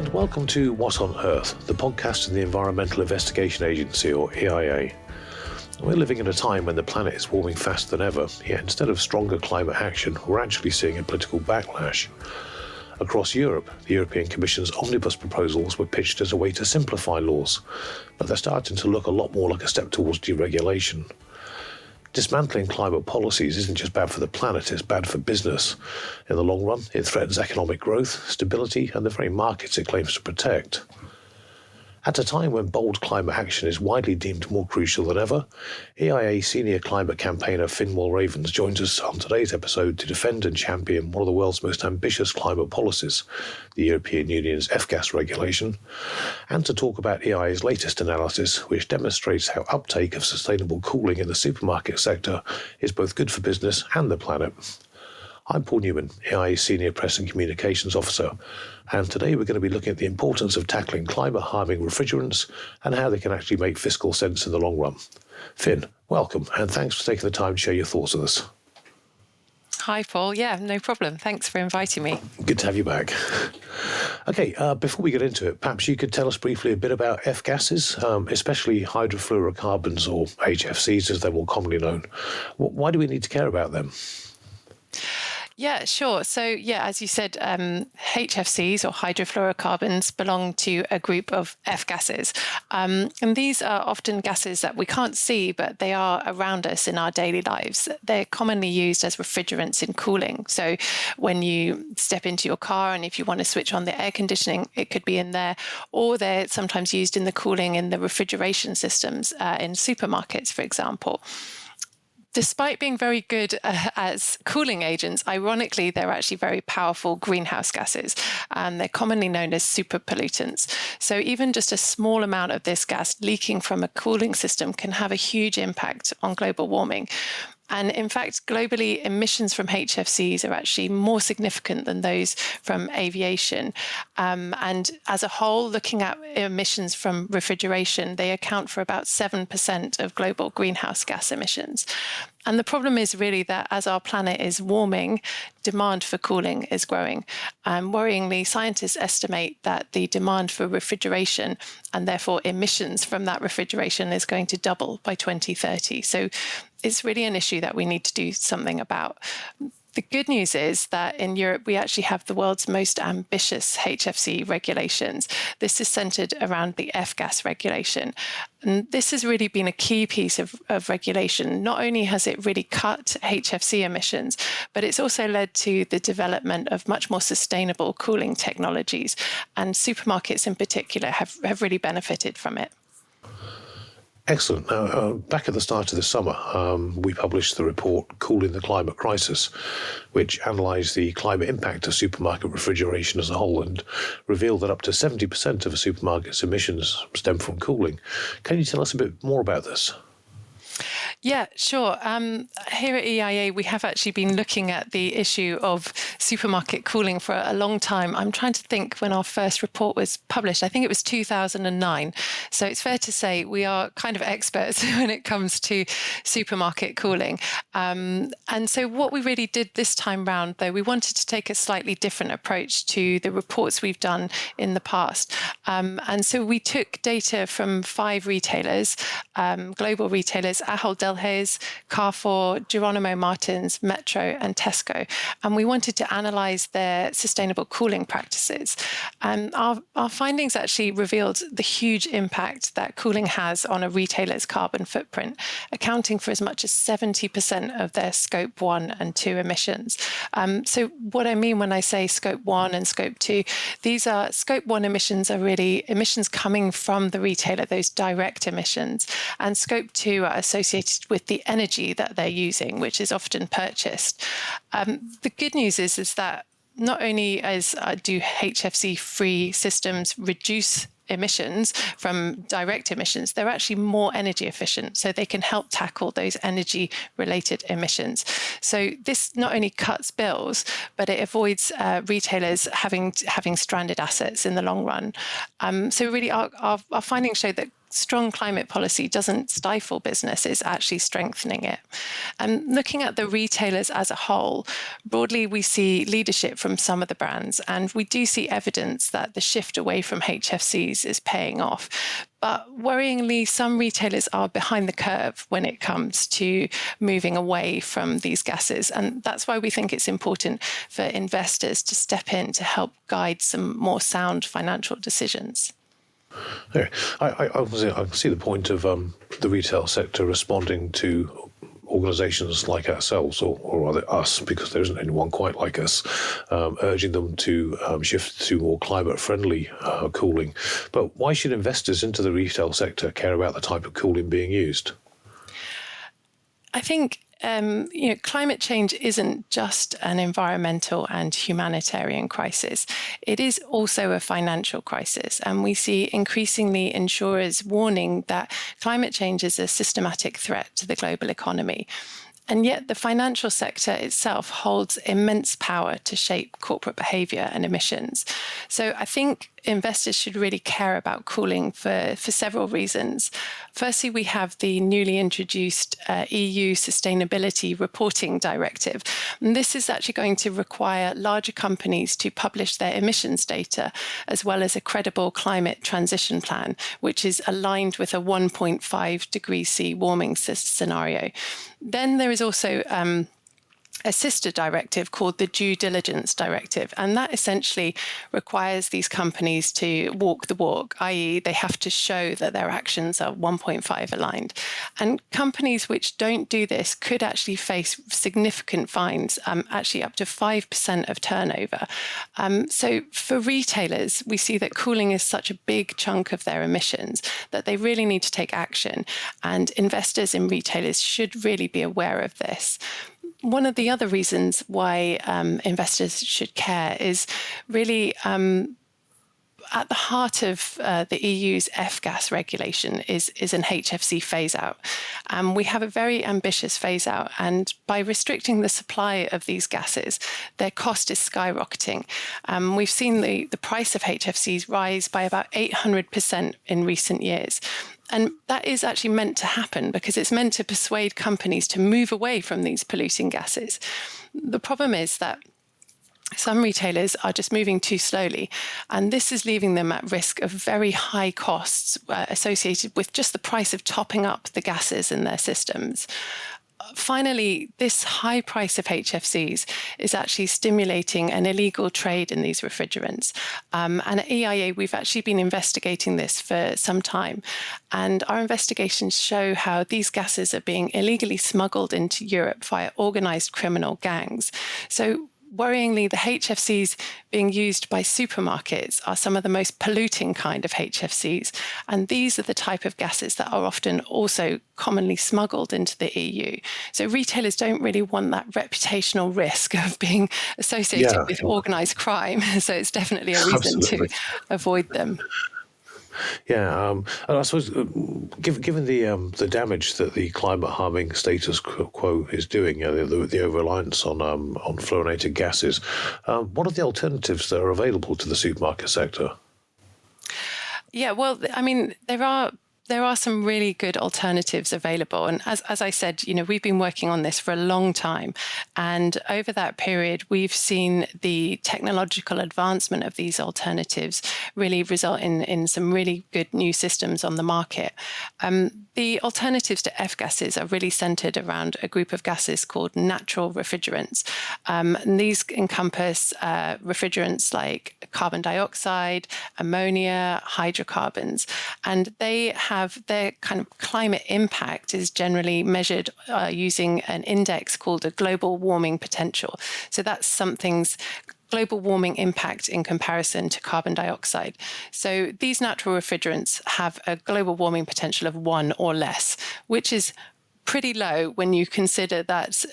and welcome to What on Earth, the podcast of the Environmental Investigation Agency, or EIA. We're living in a time when the planet is warming faster than ever, yet instead of stronger climate action, we're actually seeing a political backlash. Across Europe, the European Commission's omnibus proposals were pitched as a way to simplify laws, but they're starting to look a lot more like a step towards deregulation. Dismantling climate policies isn't just bad for the planet, it's bad for business. In the long run, it threatens economic growth, stability, and the very markets it claims to protect. At a time when bold climate action is widely deemed more crucial than ever, EIA senior climate campaigner Walravens joins us on today's episode to defend and champion one of the world's most ambitious climate policies, the European Union's F-gas regulation, and to talk about EIA's latest analysis, which demonstrates how uptake of sustainable cooling in the supermarket sector is both good for business and the planet. I'm Paul Newman, EIA's Senior Press and Communications Officer, and today we're going to be looking at the importance of tackling climate-harming refrigerants and how they can actually make fiscal sense in the long run. Finn, welcome, and thanks for taking the time to share your thoughts with us. Hi, Paul. Yeah, no problem. Thanks for inviting me. Good to have you back. Okay, before we get into it, perhaps you could tell us briefly a bit about F-gases, especially hydrofluorocarbons, or HFCs as they're more commonly known. Why do we need to care about them? Yeah, sure. So, as you said, HFCs or hydrofluorocarbons belong to a group of F-gases. And these are often gases that we can't see, but they are around us in our daily lives. They're commonly used as refrigerants in cooling. So when you step into your car and if you want to switch on the air conditioning, it could be in there. Or they're sometimes used in the cooling in the refrigeration systems in supermarkets, for example. Despite being very good as cooling agents, ironically, they're actually very powerful greenhouse gases, and they're commonly known as superpollutants. So even just a small amount of this gas leaking from a cooling system can have a huge impact on global warming. And in fact, globally, emissions from HFCs are actually more significant than those from aviation. And as a whole, looking at emissions from refrigeration, they account for about 7% of global greenhouse gas emissions. And the problem is really that as our planet is warming, demand for cooling is growing. Worryingly, scientists estimate that the demand for refrigeration and therefore emissions from that refrigeration is going to double by 2030. So it's really an issue that we need to do something about. The good news is that in Europe, we actually have the world's most ambitious HFC regulations. This is centered around the F-gas regulation. And this has really been a key piece of regulation. Not only has it really cut HFC emissions, but it's also led to the development of much more sustainable cooling technologies. And supermarkets in particular have really benefited from it. Excellent. Now, back at the start of the summer, we published the report Cooling the Climate Crisis, which analysed the climate impact of supermarket refrigeration as a whole and revealed that up to 70% of a supermarket's emissions stem from cooling. Can you tell us a bit more about this? Yeah, sure. Here at EIA, we have actually been looking at the issue of supermarket cooling for a long time. I'm trying to think when our first report was published. I think it was 2009. So it's fair to say we are kind of experts when it comes to supermarket cooling. And so what we really did this time round, though, we wanted to take a slightly different approach to the reports we've done in the past. And so we took data from 5 retailers, global retailers, Ahold Delhaize, Carrefour, Geronimo Martins, Metro, and Tesco. And we wanted to analyse their sustainable cooling practices. And our findings actually revealed the huge impact that cooling has on a retailer's carbon footprint, accounting for as much as 70% of their Scope 1 and 2 emissions. So what I mean when I say Scope 1 and Scope 2, these are Scope 1 emissions are really emissions coming from the retailer, those direct emissions. And Scope 2 are associated with the energy that they're using, which is often purchased. The good news is that not only do HFC-free systems reduce emissions from direct emissions, they're actually more energy efficient, so they can help tackle those energy related emissions. So this not only cuts bills, but it avoids retailers having stranded assets in the long run. So really our findings show that strong climate policy doesn't stifle business, it's actually strengthening it. And looking at the retailers as a whole, broadly, we see leadership from some of the brands, and we do see evidence that the shift away from HFCs is paying off. But worryingly, some retailers are behind the curve when it comes to moving away from these gases. And that's why we think it's important for investors to step in to help guide some more sound financial decisions. Yeah, I can see the point of the retail sector responding to organisations like ourselves, or rather us, because there isn't anyone quite like us, urging them to shift to more climate-friendly cooling. But why should investors into the retail sector care about the type of cooling being used? I think climate change isn't just an environmental and humanitarian crisis. It is also a financial crisis. And we see increasingly insurers warning that climate change is a systematic threat to the global economy. And yet the financial sector itself holds immense power to shape corporate behaviour and emissions. So I think investors should really care about cooling for several reasons. Firstly, we have the newly introduced EU Sustainability Reporting Directive. And this is actually going to require larger companies to publish their emissions data, as well as a credible climate transition plan, which is aligned with a 1.5 degrees C warming scenario. Then there is also a sister directive called the Due Diligence Directive. And that essentially requires these companies to walk the walk, i.e. they have to show that their actions are 1.5 aligned. And companies which don't do this could actually face significant fines, actually up to 5% of turnover. So for retailers, we see that cooling is such a big chunk of their emissions that they really need to take action. And investors in retailers should really be aware of this. One of the other reasons why investors should care is really at the heart of the EU's F-gas regulation is an HFC phase-out. We have a very ambitious phase-out, and by restricting the supply of these gases, their cost is skyrocketing. We've seen the price of HFCs rise by about 800% in recent years. And that is actually meant to happen because it's meant to persuade companies to move away from these polluting gases. The problem is that some retailers are just moving too slowly, and this is leaving them at risk of very high costs associated with just the price of topping up the gases in their systems. Finally, this high price of HFCs is actually stimulating an illegal trade in these refrigerants. And at EIA, we've actually been investigating this for some time. And our investigations show how these gases are being illegally smuggled into Europe via organised criminal gangs. So worryingly, the HFCs being used by supermarkets are some of the most polluting kind of HFCs. And these are the type of gases that are often also commonly smuggled into the EU. So retailers don't really want that reputational risk of being associated with organised crime. So it's definitely a reason to avoid them. Yeah, and I suppose given the damage that the climate-harming status quo is doing, the over-reliance on fluorinated gases, what are the alternatives that are available to the supermarket sector? Yeah, well, I mean, there are some really good alternatives available. And as I said, we've been working on this for a long time. And over that period, we've seen the technological advancement of these alternatives really result in some really good new systems on the market. The alternatives to F-gases are really centered around a group of gases called natural refrigerants. And these encompass refrigerants like carbon dioxide, ammonia, hydrocarbons. And they have their kind of climate impact is generally measured using an index called a global warming potential. So that's something's global warming impact in comparison to carbon dioxide. So these natural refrigerants have a global warming potential of 1 or less, which is pretty low when you consider that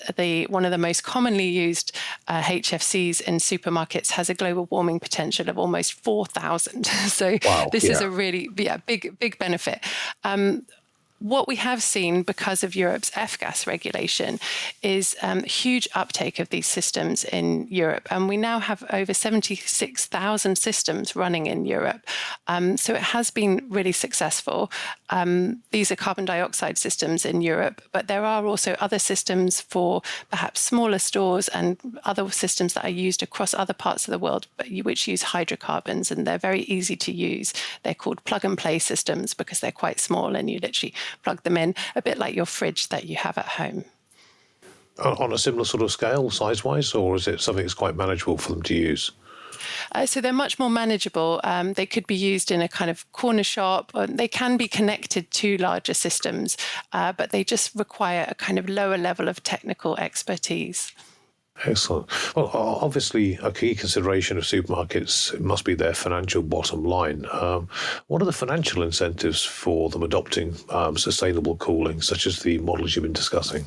one of the most commonly used HFCs in supermarkets has a global warming potential of almost 4,000. So this is a really big benefit. what we have seen because of Europe's F-gas regulation is huge uptake of these systems in Europe. And we now have over 76,000 systems running in Europe. So it has been really successful. These are carbon dioxide systems in Europe, but there are also other systems for perhaps smaller stores and other systems that are used across other parts of the world, but which use hydrocarbons, and they're very easy to use. They're called plug-and-play systems because they're quite small and you literally plug them in, a bit like your fridge that you have at home. On a similar sort of scale, size-wise, or is it something that's quite manageable for them to use? So they're much more manageable. They could be used in a kind of corner shop, or they can be connected to larger systems, but they just require a kind of lower level of technical expertise. Excellent. Well, obviously, a key consideration of supermarkets must be their financial bottom line. What are the financial incentives for them adopting sustainable cooling, such as the models you've been discussing?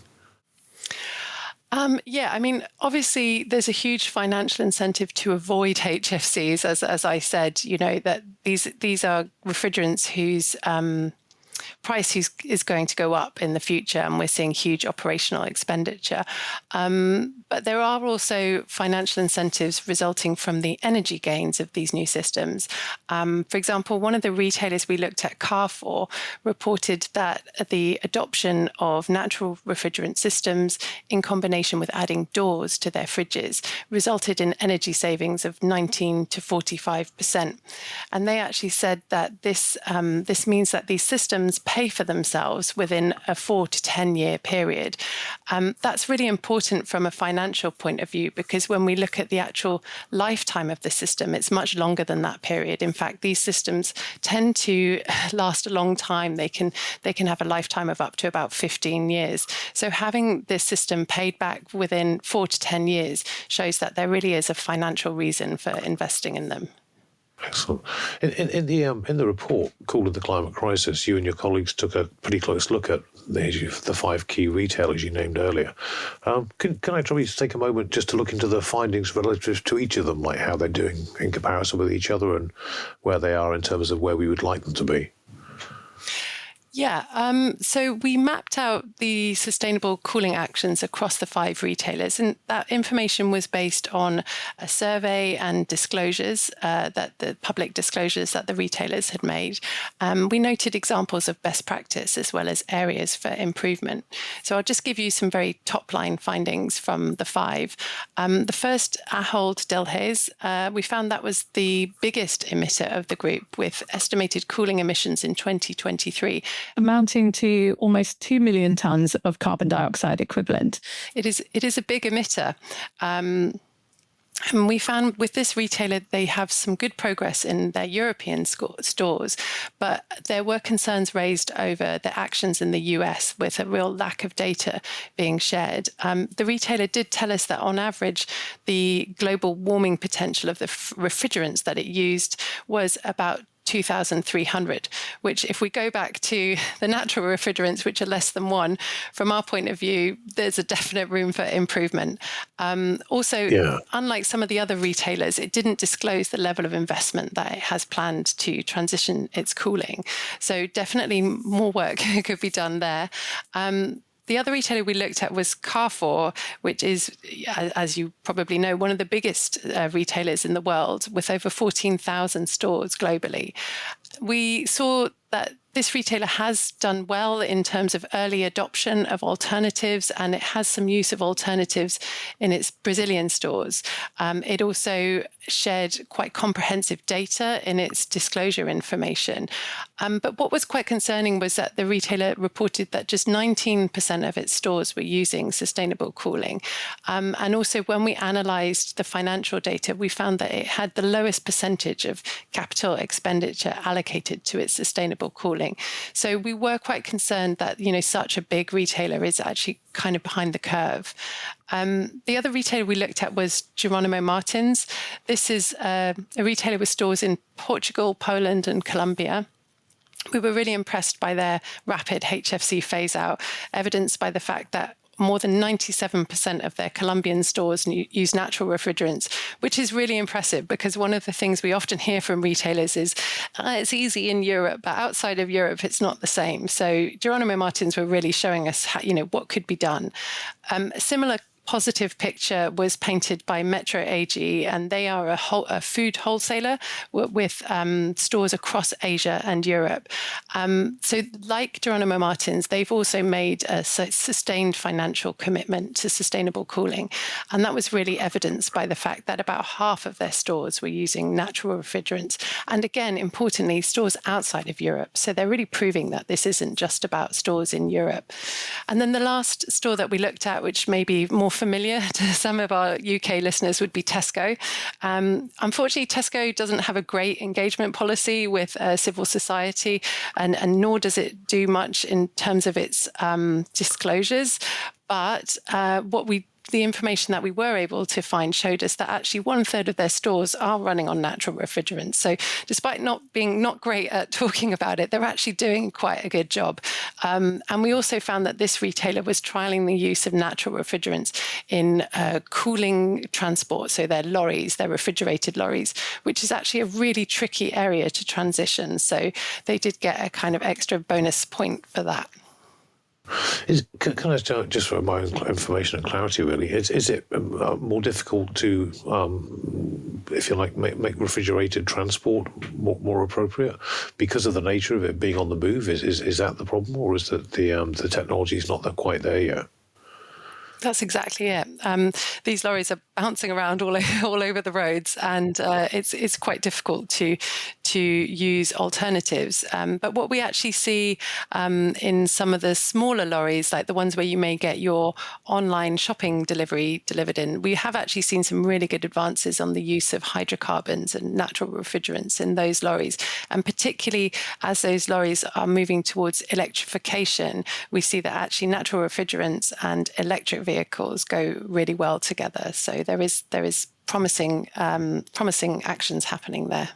Yeah, I mean, obviously, there's a huge financial incentive to avoid HFCs, as I said. You know that these are refrigerants whose price is going to go up in the future, and we're seeing huge operational expenditure. But there are also financial incentives resulting from the energy gains of these new systems. For example, one of the retailers we looked at, Carrefour, reported that the adoption of natural refrigerant systems in combination with adding doors to their fridges resulted in energy savings of 19 to 45%. And they actually said that this means that these systems pay for themselves within a 4 to 10 year period. That's really important from a financial point of view, because when we look at the actual lifetime of the system, it's much longer than that period. In fact, these systems tend to last a long time. They can have a lifetime of up to about 15 years. So having this system paid back within 4 to 10 years shows that there really is a financial reason for investing in them. Excellent. In the report called The Climate Crisis, you and your colleagues took a pretty close look at the 5 key retailers you named earlier. Can I try to take a moment just to look into the findings relative to each of them, like how they're doing in comparison with each other and where they are in terms of where we would like them to be? Yeah, so we mapped out the sustainable cooling actions across the 5 retailers, and that information was based on a survey and disclosures, that the public disclosures that the retailers had made. We noted examples of best practice as well as areas for improvement. So I'll just give you some very top-line findings from the 5. The first, Ahold Delhaize, we found that was the biggest emitter of the group, with estimated cooling emissions in 2023 amounting to almost 2 million tonnes of carbon dioxide equivalent. It is a big emitter. And we found with this retailer, they have some good progress in their European stores, but there were concerns raised over the actions in the US with a real lack of data being shared. The retailer did tell us that on average, the global warming potential of the refrigerants that it used was about 2,300, which if we go back to the natural refrigerants, which are less than 1, from our point of view, there's a definite room for improvement. Unlike some of the other retailers, it didn't disclose the level of investment that it has planned to transition its cooling. So definitely more work could be done there. The other retailer we looked at was Carrefour, which is, as you probably know, one of the biggest retailers in the world, with over 14,000 stores globally. We saw that this retailer has done well in terms of early adoption of alternatives, and it has some use of alternatives in its Brazilian stores. It also shared quite comprehensive data in its disclosure information. But what was quite concerning was that the retailer reported that just 19% of its stores were using sustainable cooling. And also when we analysed the financial data, we found that it had the lowest percentage of capital expenditure allocated to its sustainable cooling. So we were quite concerned that, such a big retailer is actually kind of behind the curve. The other retailer we looked at was Geronimo Martins. This is a retailer with stores in Portugal, Poland, and Colombia. We were really impressed by their rapid HFC phase out, evidenced by the fact that more than 97% of their Colombian stores use natural refrigerants, which is really impressive because one of the things we often hear from retailers is it's easy in Europe, but outside of Europe, it's not the same. So Geronimo Martins were really showing us how, what could be done. A similar positive picture was painted by Metro AG, and they are a food wholesaler with stores across Asia and Europe. So like Geronimo Martins, they've also made a sustained financial commitment to sustainable cooling. And that was really evidenced by the fact that about half of their stores were using natural refrigerants. And again, importantly, stores outside of Europe. So they're really proving that this isn't just about stores in Europe. And then the last store that we looked at, which may be more familiar to some of our UK listeners, would be Tesco. Unfortunately, Tesco doesn't have a great engagement policy with civil society, and nor does it do much in terms of its disclosures. But the information that we were able to find showed us that actually 1/3 of their stores are running on natural refrigerants. So despite not being great at talking about it, they're actually doing quite a good job. And we also found that this retailer was trialing the use of natural refrigerants in cooling transport. So their lorries, their refrigerated lorries, which is actually a really tricky area to transition. So they did get a kind of extra bonus point for that. Can I just for my own information and clarity, really, is it more difficult to, if you like, make refrigerated transport more appropriate because of the nature of it being on the move? Is that the problem, or is that the technology is not quite there yet? That's exactly it. These lorries are bouncing around all over the roads, and it's quite difficult to use alternatives. But what we actually see in some of the smaller lorries, like the ones where you may get your online shopping delivery delivered in, we have actually seen some really good advances on the use of hydrocarbons and natural refrigerants in those lorries. And particularly as those lorries are moving towards electrification, we see that actually natural refrigerants and electric vehicles go really well together. So there is promising actions happening there.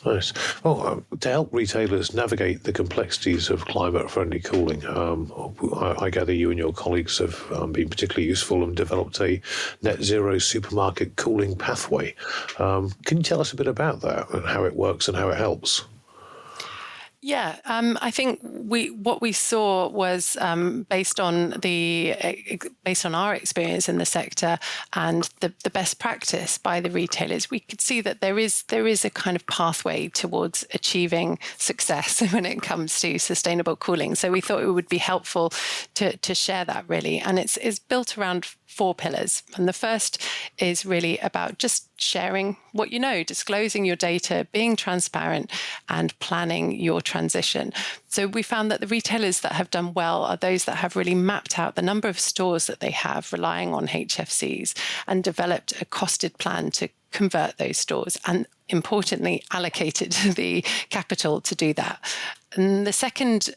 Nice. Well, to help retailers navigate the complexities of climate-friendly cooling, I gather you and your colleagues have been particularly useful and developed a net zero supermarket cooling pathway. Can you tell us a bit about that and how it works and how it helps? Yeah, I think what we saw was based on our experience in the sector and the best practice by the retailers. We could see that there is a kind of pathway towards achieving success when it comes to sustainable cooling. So we thought it would be helpful to share that, really, and it's built around 4 pillars. And the first is really about just sharing what you know, disclosing your data, being transparent, and planning your transition. So we found that the retailers that have done well are those that have really mapped out the number of stores that they have relying on HFCs and developed a costed plan to convert those stores, and importantly, allocated the capital to do that. And the second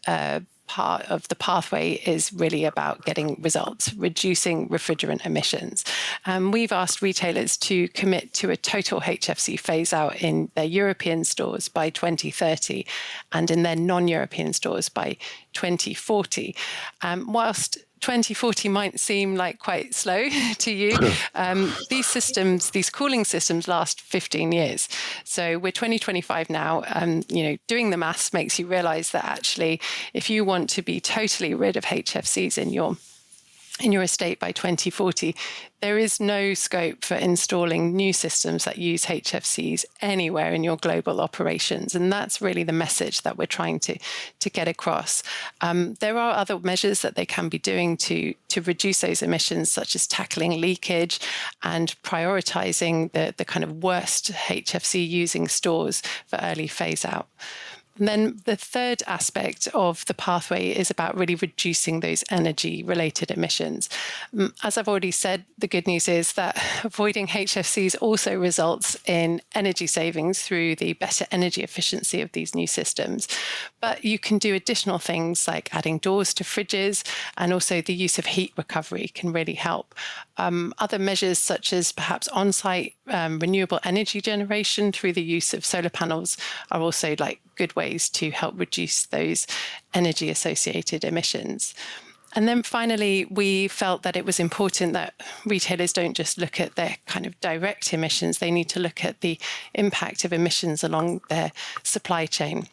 part of the pathway is really about getting results, reducing refrigerant emissions. We've asked retailers to commit to a total HFC phase out in their European stores by 2030 and in their non-European stores by 2040. Whilst 2040 might seem like quite slow to you. These cooling systems last 15 years. So we're 2025 now. Doing the maths makes you realize that actually, if you want to be totally rid of HFCs in your estate by 2040, there is no scope for installing new systems that use HFCs anywhere in your global operations. And that's really the message that we're trying to get across. There are other measures that they can be doing to reduce those emissions, such as tackling leakage and prioritizing the kind of worst HFC using stores for early phase out. And then the third aspect of the pathway is about really reducing those energy-related emissions. As I've already said, the good news is that avoiding HFCs also results in energy savings through the better energy efficiency of these new systems. But you can do additional things like adding doors to fridges, and also the use of heat recovery can really help. Other measures such as perhaps on-site renewable energy generation through the use of solar panels are also good ways to help reduce those energy-associated emissions. And then finally, we felt that it was important that retailers don't just look at their kind of direct emissions, they need to look at the impact of emissions along their supply chain.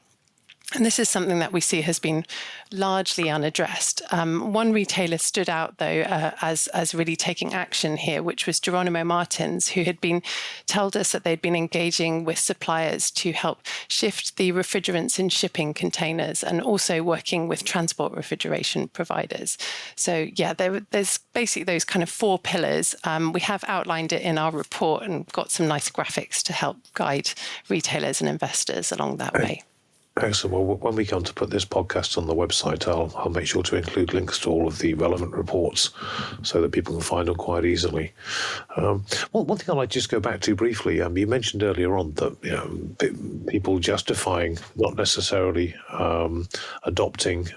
And this is something that we see has been largely unaddressed. One retailer stood out, though, as really taking action here, which was Geronimo Martins, who had told us that they'd been engaging with suppliers to help shift the refrigerants in shipping containers and also working with transport refrigeration providers. So, yeah, there's basically those kind of 4 pillars. We have outlined it in our report and got some nice graphics to help guide retailers and investors along that way. Excellent. Well, when we come to put this podcast on the website, I'll make sure to include links to all of the relevant reports so that people can find them quite easily. One thing I'd like to just go back to briefly, you mentioned earlier on that people justifying not necessarily adopting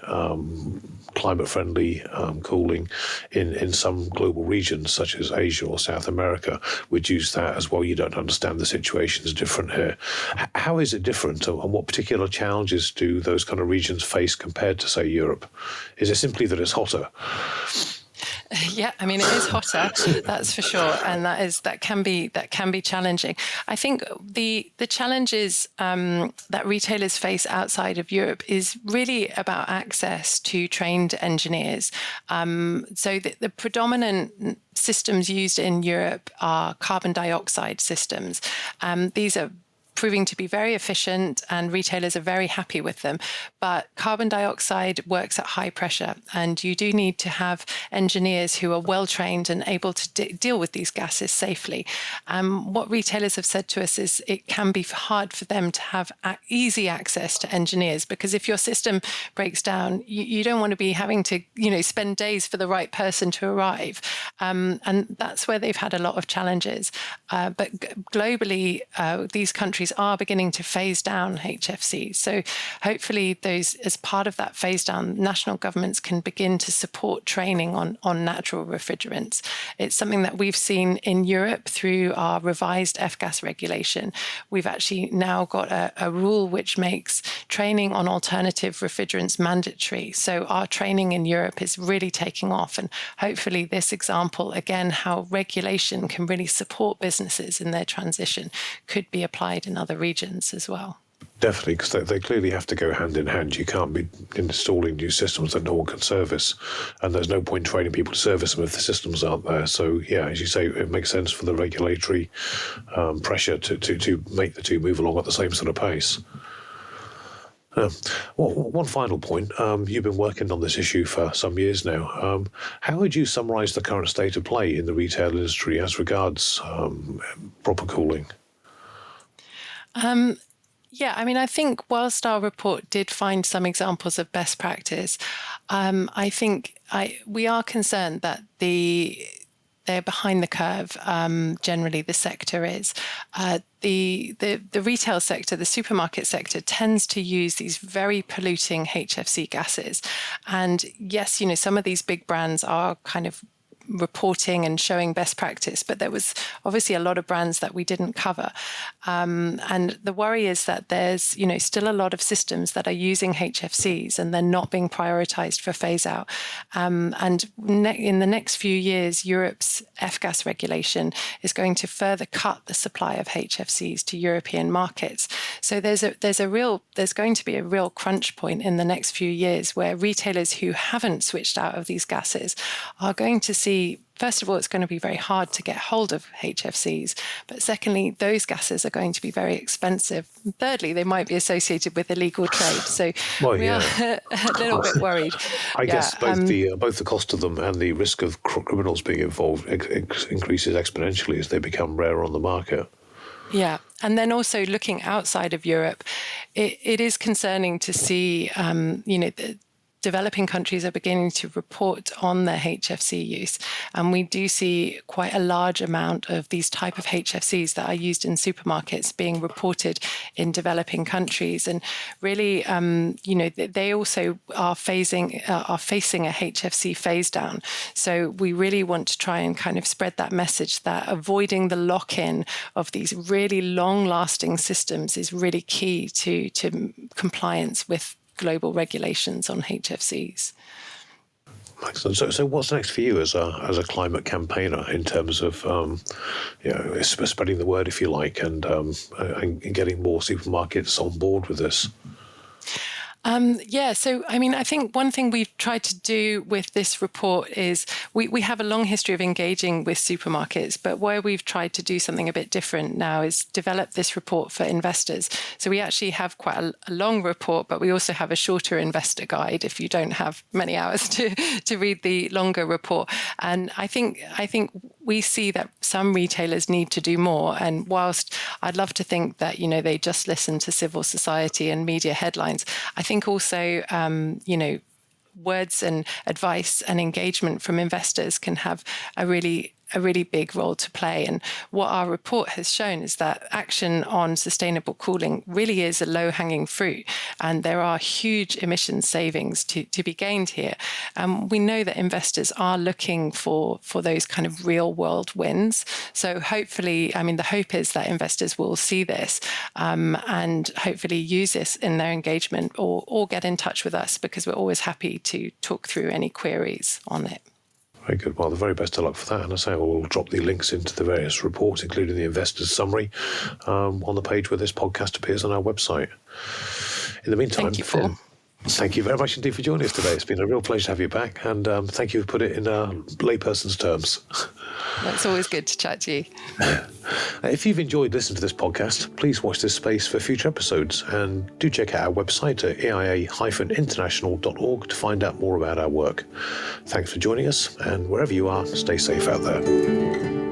climate-friendly cooling in some global regions, such as Asia or South America, would use that as well. You don't understand the situation is different here. How is it different, and what particular challenges do those kind of regions face compared to, say, Europe? Is it simply that it's hotter? Yeah, I mean, it is hotter, that's for sure, and that can be challenging. I think the challenges that retailers face outside of Europe is really about access to trained engineers. So the predominant systems used in Europe are carbon dioxide systems. These are proving to be very efficient, and retailers are very happy with them. But carbon dioxide works at high pressure, and you do need to have engineers who are well trained and able to deal with these gases safely. What retailers have said to us is it can be hard for them to have easy access to engineers, because if your system breaks down, you don't want to be having to spend days for the right person to arrive. And that's where they've had a lot of challenges. But globally, these countries are beginning to phase down HFCs. So hopefully as part of that phase down, national governments can begin to support training on natural refrigerants. It's something that we've seen in Europe through our revised F-gas regulation. We've actually now got a rule which makes training on alternative refrigerants mandatory. So our training in Europe is really taking off. And hopefully this example, again, how regulation can really support businesses in their transition, could be applied in other regions as well. Definitely, because they clearly have to go hand in hand. You can't be installing new systems that no one can service, and there's no point training people to service them if the systems aren't there. So, yeah, as you say, it makes sense for the regulatory pressure to make the two move along at the same sort of pace. One final point. You've been working on this issue for some years now. How would you summarise the current state of play in the retail industry as regards proper cooling? Yeah, I mean, I think whilst our report did find some examples of best practice, I think we are concerned that they're behind the curve. Generally, the sector is. The retail sector, the supermarket sector, tends to use these very polluting HFC gases. And yes, some of these big brands are kind of reporting and showing best practice, but there was obviously a lot of brands that we didn't cover. And the worry is that there's, still a lot of systems that are using HFCs and they're not being prioritized for phase out. And in the next few years, Europe's F-gas regulation is going to further cut the supply of HFCs to European markets. So there's going to be a real crunch point in the next few years where retailers who haven't switched out of these gases are going to see, first of all, it's going to be very hard to get hold of HFCs. But secondly, those gases are going to be very expensive. And thirdly, they might be associated with illegal trade. So we are a little bit worried. I guess both the cost of them and the risk of criminals being involved increases exponentially as they become rarer on the market. Yeah. And then also looking outside of Europe, it is concerning to see, developing countries are beginning to report on their HFC use. And we do see quite a large amount of these type of HFCs that are used in supermarkets being reported in developing countries. And really, they also are facing a HFC phase down. So we really want to try and kind of spread that message that avoiding the lock-in of these really long-lasting systems is really key to compliance with global regulations on HFCs. Excellent. So what's next for you as a climate campaigner in terms of spreading the word, if you like, and getting more supermarkets on board with this? So I think one thing we've tried to do with this report is we have a long history of engaging with supermarkets, but where we've tried to do something a bit different now is develop this report for investors. So we actually have quite a long report, but we also have a shorter investor guide if you don't have many hours to read the longer report. And I think we see that some retailers need to do more. And whilst I'd love to think that, they just listen to civil society and media headlines, I think also, words and advice and engagement from investors can have a really big role to play. And what our report has shown is that action on sustainable cooling really is a low-hanging fruit, and there are huge emission savings to be gained here. We know that investors are looking for those kind of real-world wins. So hopefully, the hope is that investors will see this and hopefully use this in their engagement or get in touch with us, because we're always happy to talk through any queries on it. Very good. Well, the very best of luck for that. And I say we'll drop the links into the various reports, including the investor's summary, on the page where this podcast appears on our website. In the meantime, thank you, Paul. Thank you very much indeed for joining us today. It's been a real pleasure to have you back, and thank you for putting it in layperson's terms. It's always good to chat to you. If you've enjoyed listening to this podcast, please watch this space for future episodes, and do check out our website at eia-international.org to find out more about our work. Thanks for joining us, and wherever you are, stay safe out there.